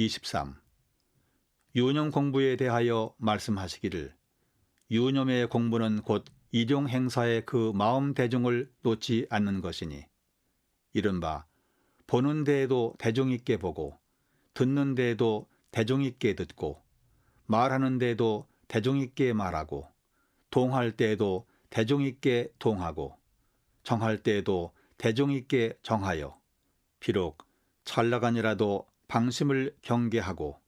23. 유념 공부에 대하여 말씀하시기를 유념의 공부는 곧 일용 행사의 그 마음 대중을 놓지 않는 것이니 이른바 보는 데에도 대중 있게 보고 듣는 데에도 대중 있게 듣고 말하는 데에도 대중 있게 말하고 동할 때에도 대중 있게 동하고 정할 때에도 대중 있게 정하여 비록 찰나간이라도 방심을 경계하고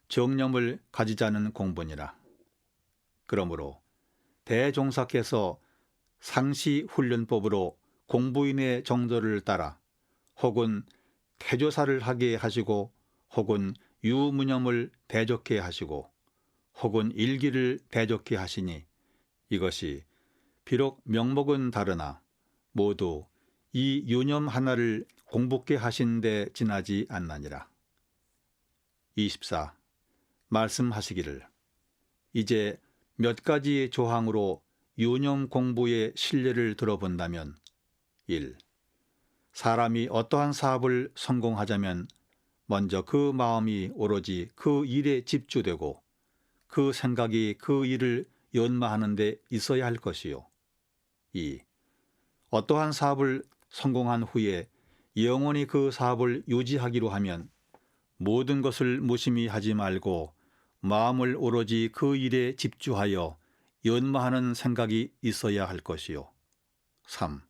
정념을 가지자는 공부니라. 그러므로 대종사께서 상시훈련법으로 공부인의 정도를 따라 혹은 태조사를 하게 하시고 혹은 유무념을 대적케 하시고 혹은 일기를 대적케 하시니 이것이 비록 명목은 다르나 모두 이 유념 하나를 공부케 하신 데 지나지 않나니라. 24. 말씀하시기를 이제 몇 가지 조항으로 유념 공부의 실례를 들어본다면 1. 사람이 어떠한 사업을 성공하자면 먼저 그 마음이 오로지 그 일에 집중되고 그 생각이 그 일을 연마하는 데 있어야 할 것이요. 2. 어떠한 사업을 성공한 후에 영원히 그 사업을 유지하기로 하면 모든 것을 무심히 하지 말고 마음을 오로지 그 일에 집중하여 연마하는 생각이 있어야 할 것이요. 3.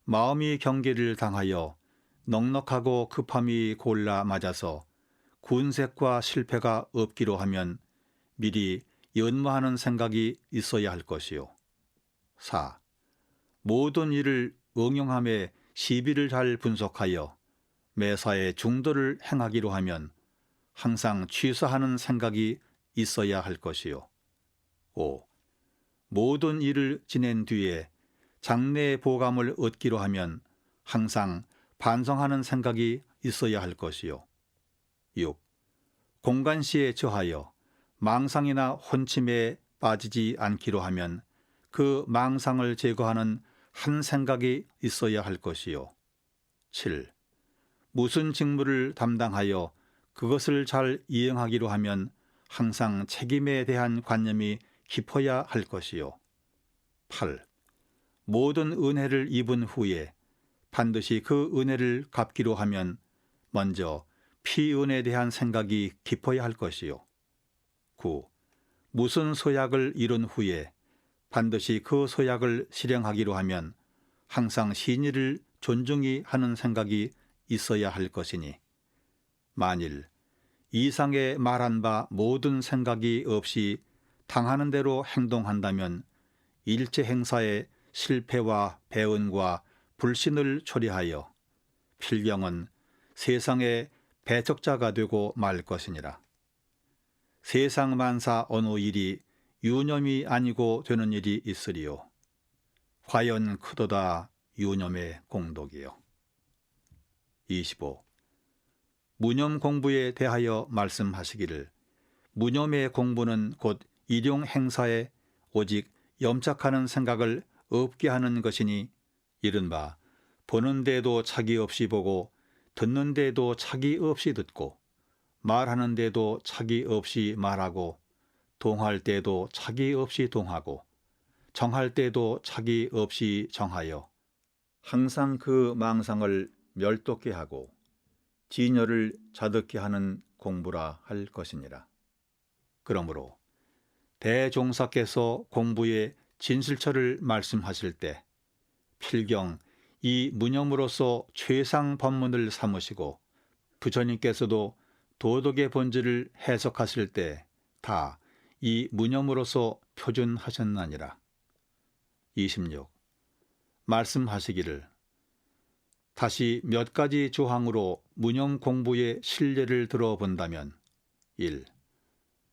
마음이 경계를 당하여 넉넉하고 급함이 골라 맞아서 군색과 실패가 없기로 하면 미리 연마하는 생각이 있어야 할 것이요. 4. 모든 일을 응용함에 시비를 잘 분석하여 매사에 중도를 행하기로 하면 항상 취사하는 생각이 있어야 할 것이요. 5. 모든 일을 지낸 뒤에 장래의 보감을 얻기로 하면 항상 반성하는 생각이 있어야 할 것이요. 6. 공간시에 처하여 망상이나 혼침에 빠지지 않기로 하면 그 망상을 제거하는 한 생각이 있어야 할 것이요. 7. 무슨 직무를 담당하여 그것을 잘 이행하기로 하면 항상 책임에 대한 관념이 깊어야 할 것이요. 8. 모든 은혜를 입은 후에 반드시 그 은혜를 갚기로 하면 먼저 피은에 대한 생각이 깊어야 할 것이요. 9. 무슨 소약을 이룬 후에 반드시 그 소약을 실행하기로 하면 항상 신의를 존중히 하는 생각이 있어야 할 것이니 만일 이상에 말한 바 모든 생각이 없이 당하는 대로 행동한다면 일체 행사에 실패와 배은과 불신을 초래하여 필경은 세상의 배척자가 되고 말 것이니라. 세상 만사 어느 일이 유념이 아니고 되는 일이 있으리요. 과연 크도다 유념의 공덕이요. 25. 무념 공부에 대하여 말씀하시기를 무념의 공부는 곧 일용 행사에 오직 염착하는 생각을 없게 하는 것이니 이른바 보는 데도 차기 없이 보고 듣는 데도 차기 없이 듣고 말하는 데도 차기 없이 말하고 동할 때도 차기 없이 동하고 정할 때도 차기 없이 정하여 항상 그 망상을 멸독게 하고 진여를 자득게 하는 공부라 할 것이니라. 그러므로 대종사께서 공부의 진실처를 말씀하실 때 필경 이 무념으로서 최상 법문을 삼으시고 부처님께서도 도덕의 본질을 해석하실 때 다 이 무념으로서 표준하셨나니라. 26. 말씀하시기를 다시 몇 가지 조항으로 무념 공부의 실례를 들어본다면 1.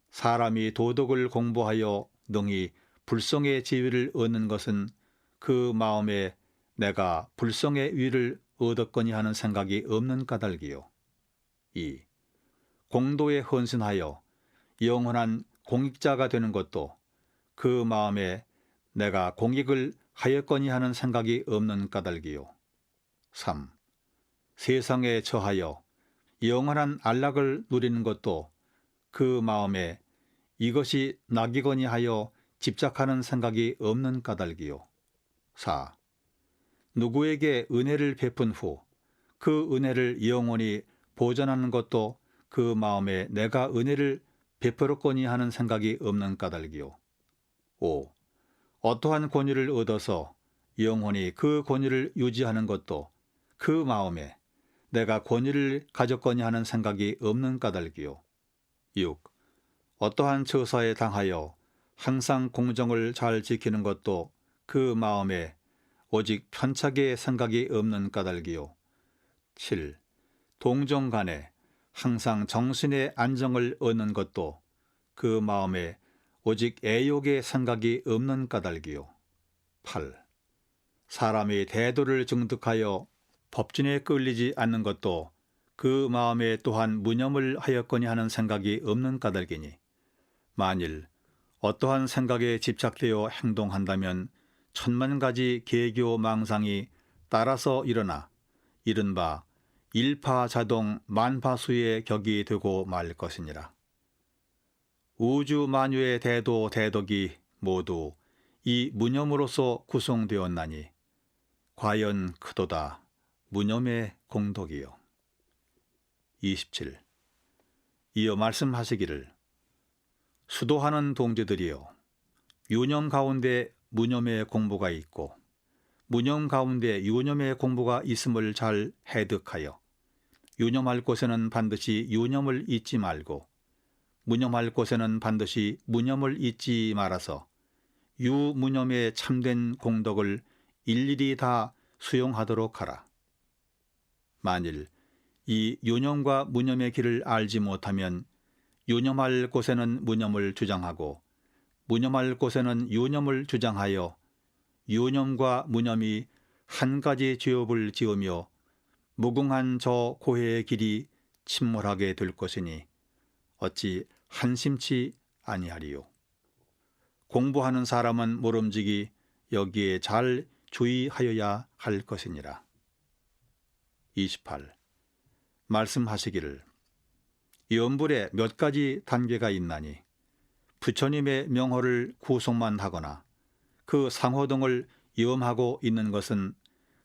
사람이 도덕을 공부하여 능히 불성의 지위를 얻는 것은 그 마음에 내가 불성의 위를 얻었거니 하는 생각이 없는 까닭이요. 2. 공도에 헌신하여 영원한 공익자가 되는 것도 그 마음에 내가 공익을 하였거니 하는 생각이 없는 까닭이요. 3. 세상에 처하여 영원한 안락을 누리는 것도 그 마음에 이것이 낙이거니 하여 집착하는 생각이 없는 까닭이요. 4. 누구에게 은혜를 베푼 후 그 은혜를 영원히 보존하는 것도 그 마음에 내가 은혜를 베풀었거니 하는 생각이 없는 까닭이요. 5. 어떠한 권위를 얻어서 영원히 그 권위를 유지하는 것도 그 마음에 내가 권위를 가졌거니 하는 생각이 없는 까닭이요. 6. 어떠한 처사에 당하여 항상 공정을 잘 지키는 것도 그 마음에 오직 편착의 생각이 없는 까닭이요. 7. 동정 간에 항상 정신의 안정을 얻는 것도 그 마음에 오직 애욕의 생각이 없는 까닭이요. 8. 사람이 대도를 증득하여 법진에 끌리지 않는 것도 그 마음에 또한 무념을 하였거니 하는 생각이 없는 까닭이니 만일 어떠한 생각에 집착되어 행동한다면 천만 가지 계교 망상이 따라서 일어나 이른바 일파자동 만파수의 격이 되고 말 것이니라. 우주 만유의 대도 대덕이 모두 이 무념으로서 구성되었나니 과연 크도다 무념의 공덕이요. 27. 이어 말씀하시기를 수도하는 동지들이여 유념 가운데 무념의 공부가 있고 무념 가운데 유념의 공부가 있음을 잘 해득하여 유념할 곳에는 반드시 유념을 잊지 말고 무념할 곳에는 반드시 무념을 잊지 말아서 유무념의 참된 공덕을 일일이 다 수용하도록 하라. 만일 이 유념과 무념의 길을 알지 못하면 유념할 곳에는 무념을 주장하고 무념할 곳에는 유념을 주장하여 유념과 무념이 한 가지 죄업을 지으며 무궁한 저 고해의 길이 침몰하게 될 것이니 어찌 한심치 아니하리요. 공부하는 사람은 모름지기 여기에 잘 주의하여야 할 것이니라. 28. 말씀하시기를 염불에 몇 가지 단계가 있나니 부처님의 명호를 구속만 하거나 그 상호 등을 염하고 있는 것은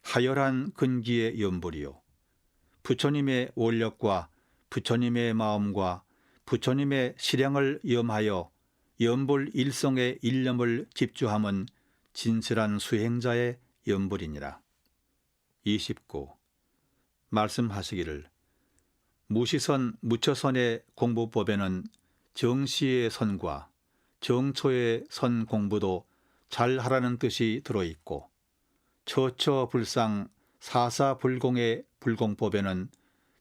하열한 근기의 염불이요. 부처님의 원력과 부처님의 마음과 부처님의 실행을 염하여 염불 일성의 일념을 집주함은 진실한 수행자의 염불이니라. 29. 말씀하시기를 무시선 무처선의 공부법에는 정시의 선과 정초의 선 공부도 잘하라는 뜻이 들어있고 처처불상 사사불공의 불공법에는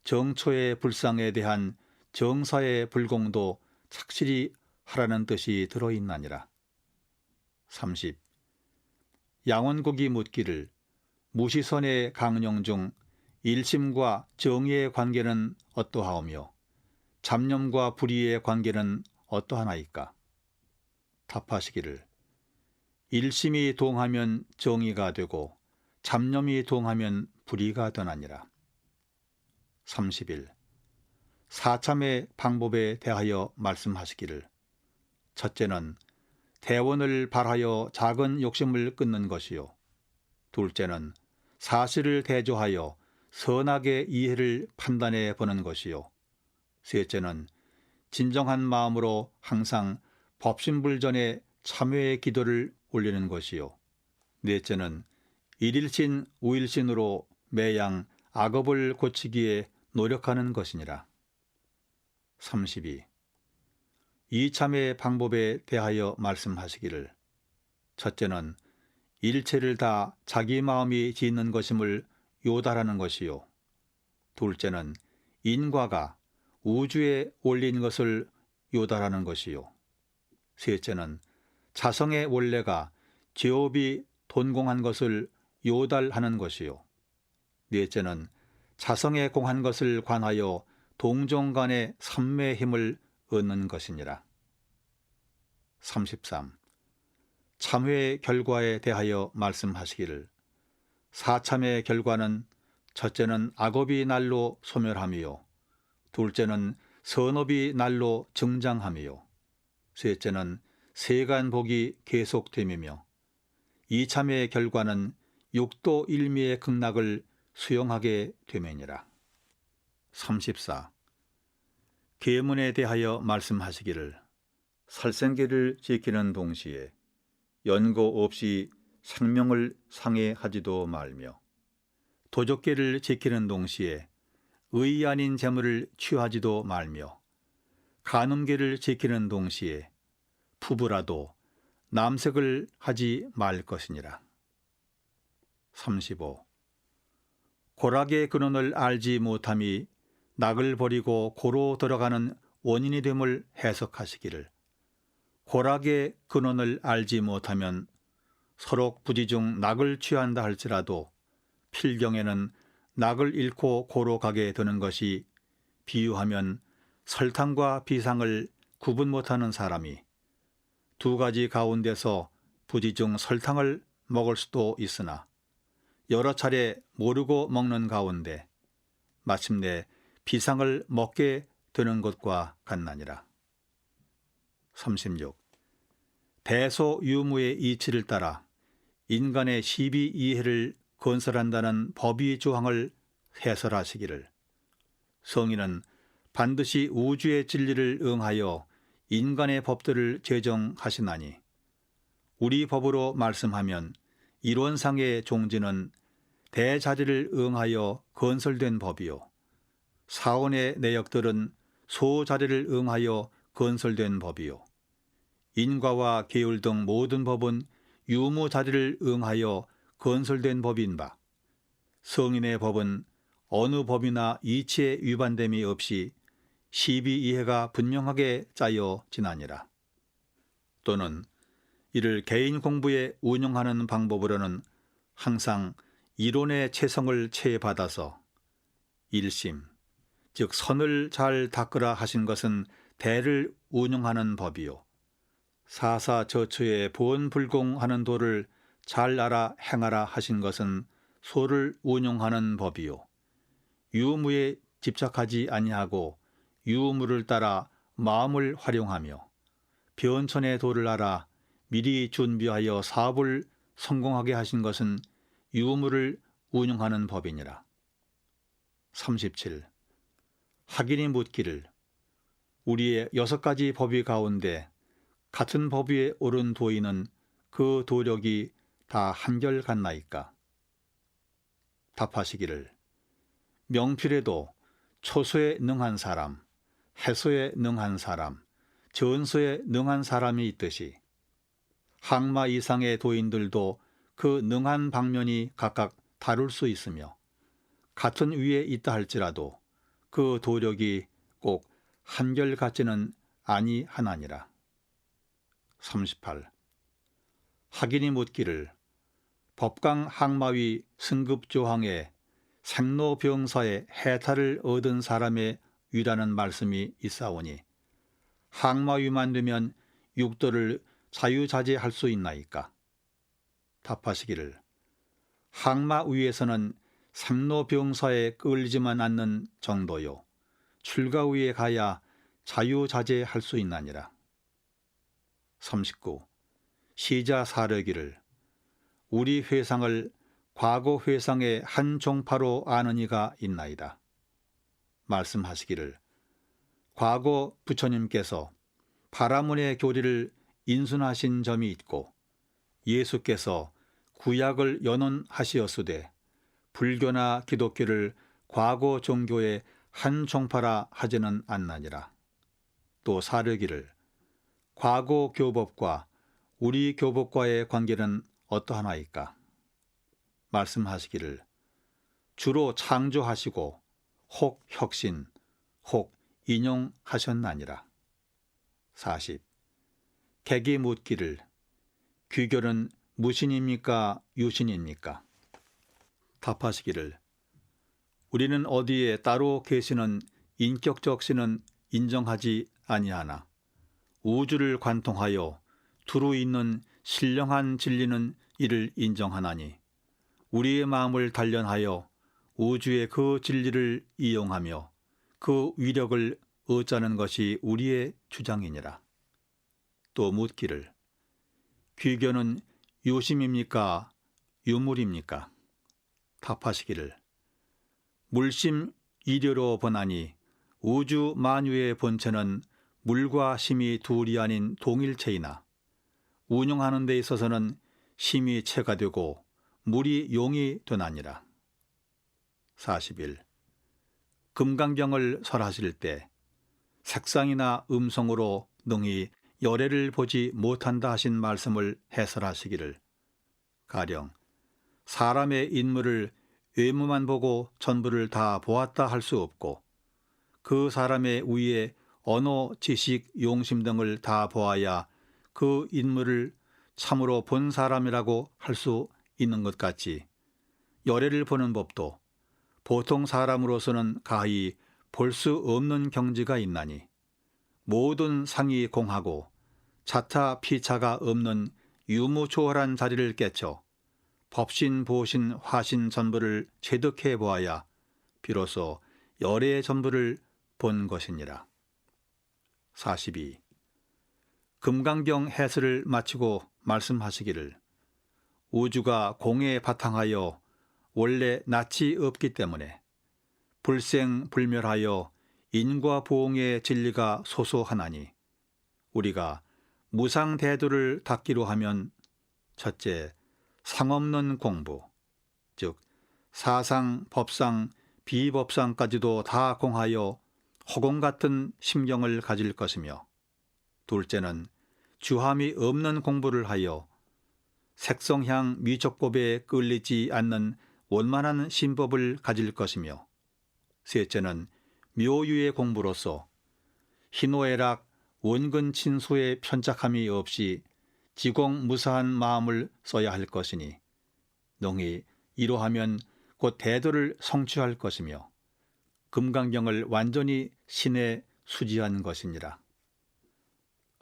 정초의 불상에 대한 정사의 불공도 착실히 하라는 뜻이 들어있나니라. 30. 양원국이 묻기를 무시선의 강령 중 일심과 정의의 관계는 어떠하오며 잡념과 불의의 관계는 어떠하나이까? 답하시기를 일심이 동하면 정의가 되고 잡념이 동하면 불의가 되나니라. 31. 사참의 방법에 대하여 말씀하시기를 첫째는 대원을 발하여 작은 욕심을 끊는 것이요. 둘째는 사실을 대조하여 선하게 이해를 판단해 보는 것이요. 셋째는 진정한 마음으로 항상 법신불전에 참회의 기도를 올리는 것이요. 넷째는 일일신 우일신으로 매양 악업을 고치기에 노력하는 것이니라. 32. 이참의 방법에 대하여 말씀하시기를 첫째는 일체를 다 자기 마음이 짓는 것임을 요달하는 것이요. 둘째는 인과가 우주에 올린 것을 요달하는 것이요. 셋째는 자성의 원래가 제업이 돈공한 것을 요달하는 것이요. 넷째는 자성에 공한 것을 관하여 동정간의 삼매의 힘을 얻는 것이니라. 33. 참회의 결과에 대하여 말씀하시기를 사참의 결과는 첫째는 악업이 날로 소멸하며 둘째는 선업이 날로 증장함이요 셋째는 세간 복이 계속됨이며 이참의 결과는 육도 일미의 극락을 수용하게 되매니라. 34. 계문에 대하여 말씀하시기를 살생계를 지키는 동시에 연고 없이 생명을 상해하지도 말며 도적계를 지키는 동시에 의의 아닌 재물을 취하지도 말며 간음계를 지키는 동시에 부부라도 남색을 하지 말 것이니라. 35. 고락의 근원을 알지 못함이 낙을 버리고 고로 들어가는 원인이 됨을 해석하시기를 고락의 근원을 알지 못하면 서로 부지 중 낙을 취한다 할지라도 필경에는 낙을 잃고 고로 가게 되는 것이 비유하면 설탕과 비상을 구분 못하는 사람이 두 가지 가운데서 부지 중 설탕을 먹을 수도 있으나 여러 차례 모르고 먹는 가운데 마침내 비상을 먹게 되는 것과 같나니라. 36. 대소유무의 이치를 따라 인간의 시비 이해를 건설한다는 법의 조항을 해설하시기를 성인은 반드시 우주의 진리를 응하여 인간의 법들을 제정하시나니 우리 법으로 말씀하면 이론상의 종지는 대자리를 응하여 건설된 법이요 사원의 내역들은 소자리를 응하여 건설된 법이요 인과와 계율 등 모든 법은 유무자리를 응하여 건설된 법인 바 성인의 법은 어느 법이나 이치에 위반됨이 없이 시비 이해가 분명하게 짜여 지나니라. 또는 이를 개인 공부에 운용하는 방법으로는 항상 이론의 체성을 체받아서 일심, 즉 선을 잘 닦으라 하신 것은 대를 운용하는 법이요 사사저처에 보온불공하는 도를 잘 알아 행하라 하신 것은 소를 운용하는 법이요 유무에 집착하지 아니하고 유무를 따라 마음을 활용하며 변천의 도를 알아 미리 준비하여 사업을 성공하게 하신 것은 유무를 운용하는 법이니라. 37. 학인이 묻기를 우리의 6가지 법위 가운데 같은 법위에 오른 도인은 그 도력이 다 한결같나이까? 답하시기를 명필에도 초소에 능한 사람, 해소에 능한 사람, 전소에 능한 사람이 있듯이 항마 이상의 도인들도 그 능한 방면이 각각 다를 수 있으며 같은 위에 있다 할지라도 그 도력이 꼭 한결같지는 아니하나니라. 38. 학인이 묻기를 법강 항마위 승급조항에 생로병사의 해탈을 얻은 사람의 위라는 말씀이 있사오니 항마위만 되면 육도를 자유자재할 수 있나이까? 답하시기를 항마위에서는 생로병사에 끌리지만 않는 정도요 출가위에 가야 자유자재할 수 있나니라. 39. 시자 사려기를 우리 회상을 과거 회상의 한 종파로 아는 이가 있나이다. 말씀하시기를 과거 부처님께서 바라문의 교리를 인순하신 점이 있고 예수께서 구약을 연언하시었으되 불교나 기독교를 과거 종교의 한 종파라 하지는 않나니라. 또 사려기를 과거 교법과 우리 교법과의 관계는 어떠하나이까? 말씀하시기를 주로 창조하시고 혹 혁신, 혹 인용하셨나니라. 40. 객이 묻기를 귀결은 무신입니까 유신입니까? 답하시기를 우리는 어디에 따로 계시는 인격적 신은 인정하지 아니하나 우주를 관통하여 두루 있는 신령한 진리는 이를 인정하나니 우리의 마음을 단련하여 우주의 그 진리를 이용하며 그 위력을 얻자는 것이 우리의 주장이니라. 또 묻기를 귀견은 유심입니까? 유물입니까? 답하시기를 물심 이려로 보나니 우주 만유의 본체는 물과 심이 둘이 아닌 동일체이나 운용하는 데 있어서는 심이 체가 되고 물이 용이 되나니라. 41. 금강경을 설하실 때 색상이나 음성으로 능히 열애를 보지 못한다 하신 말씀을 해설하시기를 가령 사람의 인물을 외모만 보고 전부를 다 보았다 할 수 없고 그 사람의 위에 언어, 지식, 용심 등을 다 보아야 그 인물을 참으로 본 사람이라고 할 수 있는 것 같이 열애를 보는 법도 보통 사람으로서는 가히 볼 수 없는 경지가 있나니 모든 상이 공하고 자타 피차가 없는 유무초월한 자리를 깨쳐 법신, 보신, 화신 전부를 체득해 보아야 비로소 열애의 전부를 본 것이니라. 42. 금강경 해설을 마치고 말씀하시기를 우주가 공에 바탕하여 원래 낯이 없기 때문에 불생불멸하여 인과 보응의 진리가 소소하나니 우리가 무상대도를 닦기로 하면 첫째, 상없는 공부, 즉 사상, 법상, 비법상까지도 다 공하여 허공 같은 심경을 가질 것이며 둘째는 주함이 없는 공부를 하여 색성향 미적법에 끌리지 않는 원만한 신법을 가질 것이며 셋째는 묘유의 공부로서 희노애락 원근친소의 편착함이 없이 지공무사한 마음을 써야 할 것이니 능히 이로하면 곧 대도를 성취할 것이며 금강경을 완전히 신에 수지한 것이니라.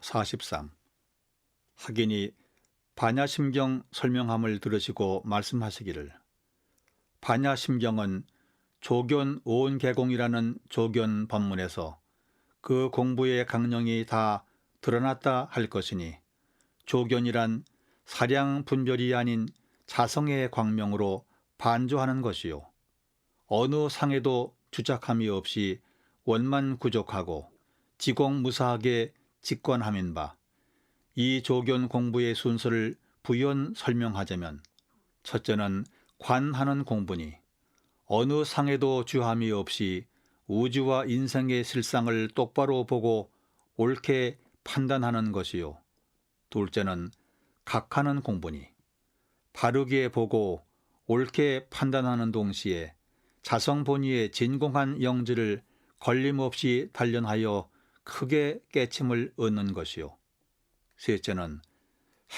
43. 하긴이 반야심경 설명함을 들으시고 말씀하시기를 반야심경은 조견 오온개공이라는 조견 법문에서 그 공부의 강령이 다 드러났다 할 것이니 조견이란 사량 분별이 아닌 자성의 광명으로 반조하는 것이요 어느 상에도 주착함이 없이 원만구족하고 지공무사하게 직관함인 바 이 조견 공부의 순서를 부연 설명하자면 첫째는 관하는 공부니 어느 상에도 주함이 없이 우주와 인생의 실상을 똑바로 보고 옳게 판단하는 것이요 둘째는 각하는 공부니 바르게 보고 옳게 판단하는 동시에 자성본의의 진공한 영지를 걸림없이 단련하여 크게 깨침을 얻는 것이요 셋째는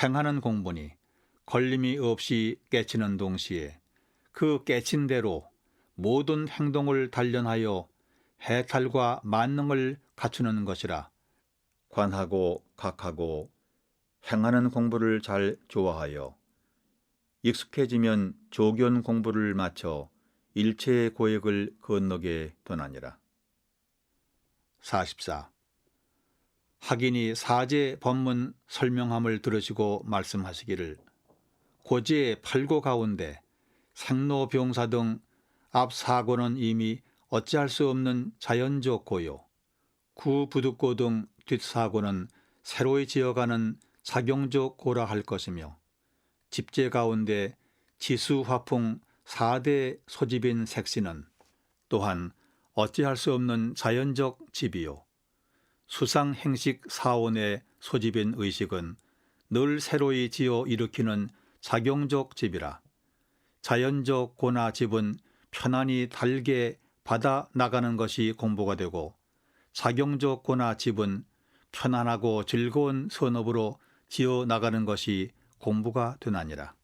행하는 공부니 걸림이 없이 깨치는 동시에 그 깨친 대로 모든 행동을 단련하여 해탈과 만능을 갖추는 것이라 관하고 각하고 행하는 공부를 잘 조화하여 익숙해지면 조견 공부를 마쳐 일체의 고액을 건너게 되나니라. 44. 하긴이 사제 법문 설명함을 들으시고 말씀하시기를 고지의 8고 가운데 생로병사 등 앞 4고는 이미 어찌할 수 없는 자연적 고요, 구부득고 등 뒷 4고는 새로이 지어가는 작용적 고라 할 것이며 집제 가운데 지수화풍 4대 소집인 색시는 또한 어찌할 수 없는 자연적 집이요 수상행식 사원의 소집인 의식은 늘 새로이 지어 일으키는 작용적 집이라 자연적 고나 집은 편안히 달게 받아 나가는 것이 공부가 되고 작용적 고나 집은 편안하고 즐거운 선업으로 지어 나가는 것이 공부가 되나니라.